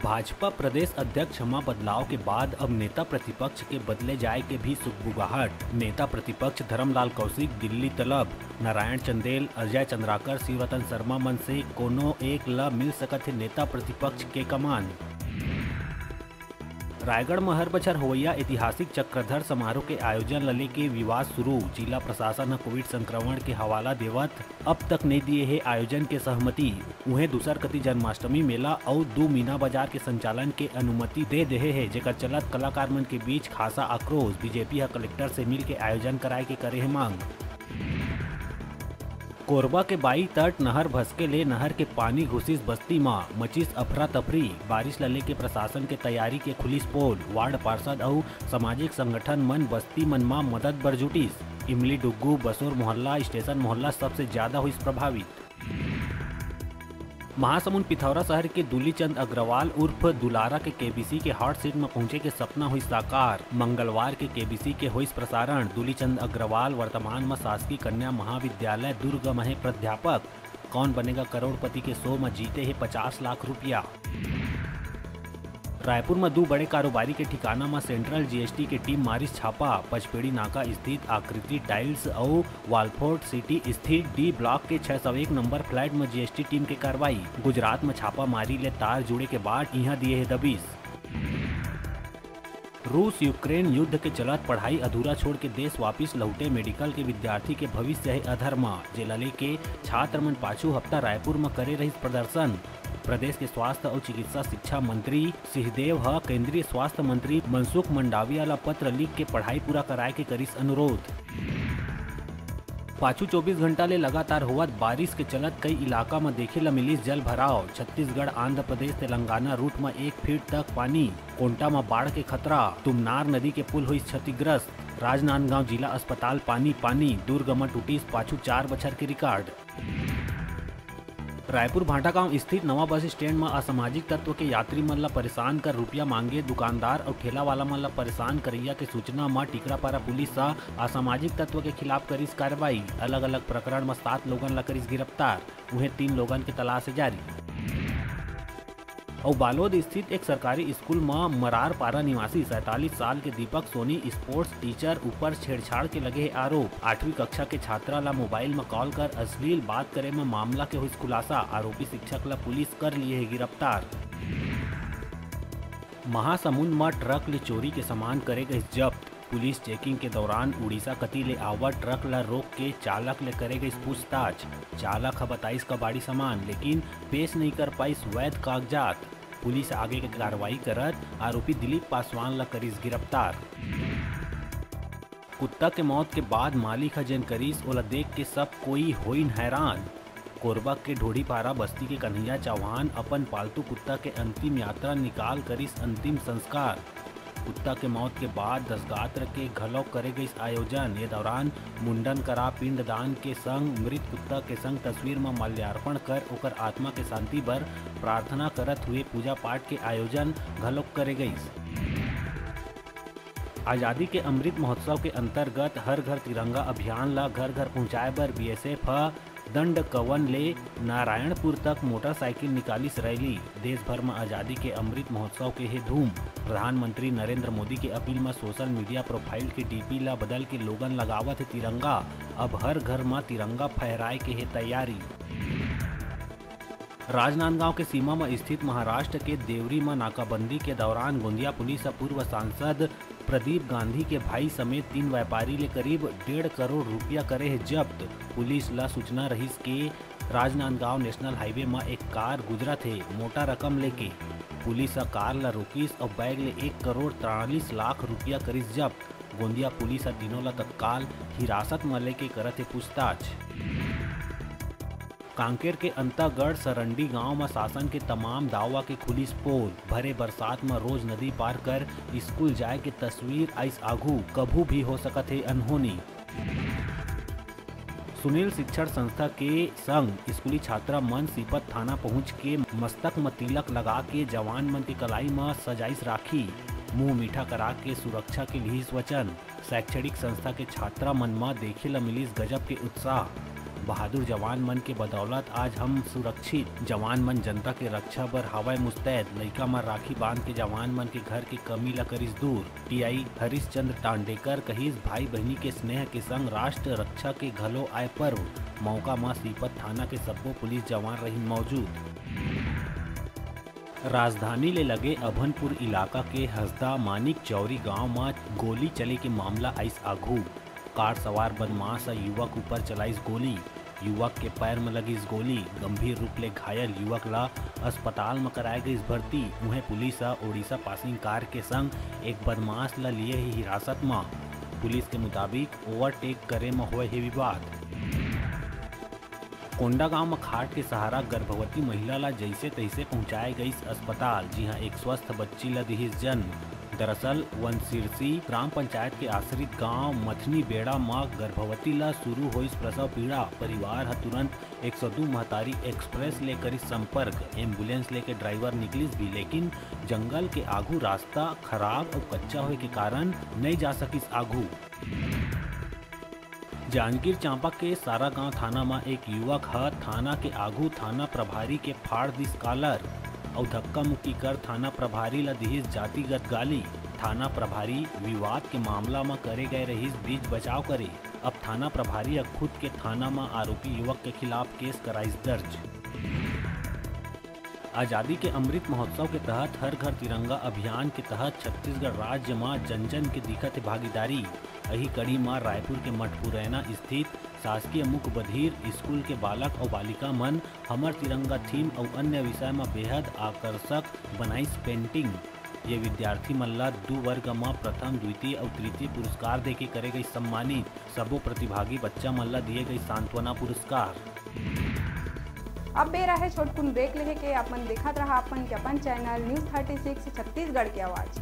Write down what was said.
भाजपा प्रदेश अध्यक्ष क्षमा बदलाव के बाद अब नेता प्रतिपक्ष के बदले जाए के भी सुगबुगाहट। नेता प्रतिपक्ष धर्मलाल कौशिक दिल्ली तलब, नारायण चंदेल, अजय चंद्राकर, शिवरतन शर्मा मन से कोनो एक ला मिल सकत है नेता प्रतिपक्ष के कमान। रायगढ़ में हर बछर होवैया ऐतिहासिक चक्रधर समारोह के आयोजन लले के विवाद शुरू। जिला प्रशासन कोविड संक्रमण के हवाला देवत अब तक नहीं दिए है आयोजन के सहमति। उन्हें दूसर कति जन्माष्टमी मेला और 2 मीना बाजार के संचालन के अनुमति दे देहे है, जेकर चलत कलाकार मन के बीच खासा आक्रोश। बीजेपी कलेक्टर से मिल के आयोजन कराए के करे है मांग। कोरबा के बाई तट नहर भसके ले नहर के पानी घुसिस बस्ती माँ, मचिस अफरा तफरी। बारिश लले के प्रशासन के तैयारी के खुलिस पोल। वार्ड पार्षद और सामाजिक संगठन मन बस्ती मन माँ मदद बर जुटिस। इमली डुग्गू, बसोर मोहल्ला, स्टेशन मोहल्ला सबसे ज्यादा हुई प्रभावित। महासमुंद पिथौरा शहर के दुलीचंद अग्रवाल उर्फ दुलारा के केबीसी के हॉट सीट में पहुंचे के सपना हुई साकार। मंगलवार के केबीसी के हुई प्रसारण। दुलीचंद अग्रवाल वर्तमान में शासकीय कन्या महाविद्यालय दुर्ग में है प्राध्यापक। कौन बनेगा करोड़पति के शो में जीते है 50 लाख रुपया। रायपुर में 2 बड़े कारोबारी के ठिकाना में सेंट्रल जीएसटी के टीम मारिस छापा। पचपेड़ी नाका स्थित आकृति टाइल्स और वालफोर्ड सिटी स्थित डी ब्लॉक के 601 नंबर फ्लैट में जीएसटी टीम के कार्रवाई। गुजरात में छापा मारी ले तार जुड़े के बाद यहाँ दिए है दबिश। रूस यूक्रेन युद्ध के चलत पढ़ाई अधूरा छोड़ के देश वापिस लौटे मेडिकल के विद्यार्थी के भविष्य है अधरमा। जेलले के छात्र मन पाछू हफ्ता रायपुर में करे रही प्रदर्शन। प्रदेश के स्वास्थ्य और चिकित्सा शिक्षा मंत्री सिंहदेव केंद्रीय स्वास्थ्य मंत्री मनसुख मंडाविया ला पत्र लिख के पढ़ाई पूरा कराए के करिस अनुरोध। पाछू 24 घंटा ले लगातार होवत बारिश के चलत कई इलाका में देखे ला मिलिस जल भराव। छत्तीसगढ़, आंध्र प्रदेश, तेलंगाना रूट में 1 फीट तक पानी। कोंटा में बाढ़ के खतरा। तुमनार नदी के पुल हुई क्षतिग्रस्त। राजनांदगांव जिला अस्पताल पानी। दुर्ग में टूटिस पाछू 4 बछर के रिकॉर्ड। रायपुर भाटा गांव स्थित नवा बस स्टैंड में असामाजिक तत्व के यात्री मन ला परेशान कर रुपया मांगे दुकानदार और ठेला वाला मन ला परेशान करैया के सूचना में टिकरापारा पुलिस असामाजिक तत्व के खिलाफ करिस कार्रवाई। अलग अलग प्रकरण में 7 लोगन ला करिस गिरफ्तार। उन्हें 3 लोगन के तलाश है जारी। और बालोद स्थित एक सरकारी स्कूल में मरार पारा निवासी 47 साल के दीपक सोनी स्पोर्ट्स टीचर ऊपर छेड़छाड़ के लगे है आरोप। 8वीं कक्षा के छात्रा ला मोबाइल में कॉल कर अश्लील बात करे में मामला के हुई खुलासा। आरोपी शिक्षक ला पुलिस कर लिए है गिरफ्तार। महासमुंद में ट्रक ले चोरी के सामान करे गए जब्त। पुलिस चेकिंग के दौरान उड़ीसा कति ले आवा ट्रक ला रोक के चालक ले करे गई पूछताछ। चालक बताइस कबाड़ी सामान लेकिन पेश नहीं कर पाइस वैध कागजात। पुलिस आगे के कार्रवाई करत आरोपी दिलीप पासवान ला करिस गिरफ्तार। कुत्ता के मौत के बाद मालिक हजन करिस ओला देख के सब कोई होइन हैरान। कोरबा के ढोड़ीपारा बस्ती के कन्हैया चौहान अपन पालतू कुत्ता के अंतिम यात्रा निकाल करिस अंतिम संस्कार। कुत्ता के मौत के बाद दसगात्र के घलौ करे गई आयोजन। ये दौरान मुंडन करा पिंडदान के संग मृत कुत्ता के संग तस्वीर में माल्यार्पण कर ओकर आत्मा के शांति बर प्रार्थना करत हुए पूजा पाठ के आयोजन घलौ करे गई। आजादी के अमृत महोत्सव के अंतर्गत हर घर तिरंगा अभियान ला घर घर पहुँचाए बर बीएसएफ दंड कवन ले नारायणपुर तक मोटरसाइकिल निकालिस रैली। देश भर में आजादी के अमृत महोत्सव के है धूम। प्रधानमंत्री नरेंद्र मोदी के अपील में सोशल मीडिया प्रोफाइल के डीपी ला बदल के लोगन लगावत है तिरंगा। अब हर घर में तिरंगा फहराए के है तैयारी। राजनांदगांव के सीमा में स्थित महाराष्ट्र के देवरी में नाकाबंदी के दौरान गोंदिया पुलिस पूर्व सांसद प्रदीप गांधी के भाई समेत 3 व्यापारी ले करीब 1.5 करोड़ रुपया करे है जब्त। पुलिस ला सूचना रहीस के राजनांदगांव नेशनल हाईवे में एक कार गुजरत है मोटा रकम लेके। पुलिस कार ला रोकिस और बैग ले 1 करोड़ 43 लाख रुपया करिस जब्त। गोंदिया पुलिस तीनों ला तत्काल हिरासत में लेके करत है पूछताछ। कांकेर के अंतागढ़ सरंडी गांव में शासन के तमाम दावा के खुलिस पोल। भरे बरसात में रोज नदी पार कर स्कूल जाए के तस्वीर आइस आघू कभू भी हो सकत है अनहोनी। सुनील शिक्षण संस्था के संग स्कूली छात्रा मन सीपत थाना पहुंच के मस्तक में तिलक लगा के जवान मन के कलाई में सजाइस राखी। मुंह मीठा करा के सुरक्षा के लिए वचन। शैक्षणिक संस्था के छात्रा मन में देखे ला मिलिस गजब के उत्साह। बहादुर जवान मन के बदौलत आज हम सुरक्षित। जवान मन जनता के रक्षा बर हवय मुस्तैद। लइका मन राखी बांध के जवान मन के घर के कमी ला करिस दूर। टीआई हरिश्चंद्र टांडेकर कहिस भाई बहनी के स्नेह के संग राष्ट्र रक्षा के घलो आय पर्व। मौका म सीपत थाना के सब्बो पुलिस जवान रहिन मौजूद। राजधानी ले लगे अभनपुर इलाका के हसदा मानिक चौरी गांव में गोली चले के मामला आइस आघू। कार सवार बदमाश युवक ऊपर चलाइस गोली। युवक के पैर में लगिस गोली। गंभीर रूप ले घायल युवक ला अस्पताल में कराए गई भर्ती। उन्हें पुलिस ओडिशा पासिंग कार के संग एक बदमाश ला लिए ही हिरासत में। पुलिस के मुताबिक ओवरटेक करे में हुए है विवाद। कोंडागांव में खाट के सहारा गर्भवती महिला ला जैसे तैसे पहुंचाए गई अस्पताल। जी हां, एक स्वस्थ बच्ची ला दिहिस जन्म। दरअसल वनसिरसी ग्राम पंचायत के आश्रित गांव मथनी बेड़ा में गर्भवती ला शुरू हुई प्रसव पीड़ा। परिवार ह तुरंत 102 महतारी एक्सप्रेस ले करिस संपर्क। एम्बुलेंस लेके ड्राइवर निकलिस भी, लेकिन जंगल के आगू रास्ता खराब और कच्चा होए के कारण नहीं जा सकिस आगू। जांजगीर चांपा के सारागांव थाना में एक युवक थाना के आगू थाना प्रभारी के फाड़ दिस कालर और धक्का मुक्की कर थाना प्रभारी ला दिहिस जातिगत गाली। थाना प्रभारी विवाद के मामला में करे गए रहिस बीच बचाव करे। अब थाना प्रभारी खुद के थाना में आरोपी युवक के खिलाफ केस कराइस दर्ज। आज़ादी के अमृत महोत्सव के तहत हर घर तिरंगा अभियान के तहत छत्तीसगढ़ राज्य में जन जन के दिखत है भागीदारी। यही कड़ी में रायपुर के मठपुरैना स्थित शासकीय मुख्य बधिर स्कूल के बालक और बालिका मन हमर तिरंगा थीम और अन्य विषय में बेहद आकर्षक बनाइस पेंटिंग। ये विद्यार्थी मन ला 2 वर्ग में प्रथम, द्वितीय और तृतीय पुरस्कार देके करे गई सम्मानित। सबो प्रतिभागी बच्चा मन ला दिए गई सांत्वना पुरस्कार। अब बेरा है छोटकुन ब्रेक लेके अपन देखत रहा अपन चैनल न्यूज़ 36 छत्तीसगढ़ की आवाज़।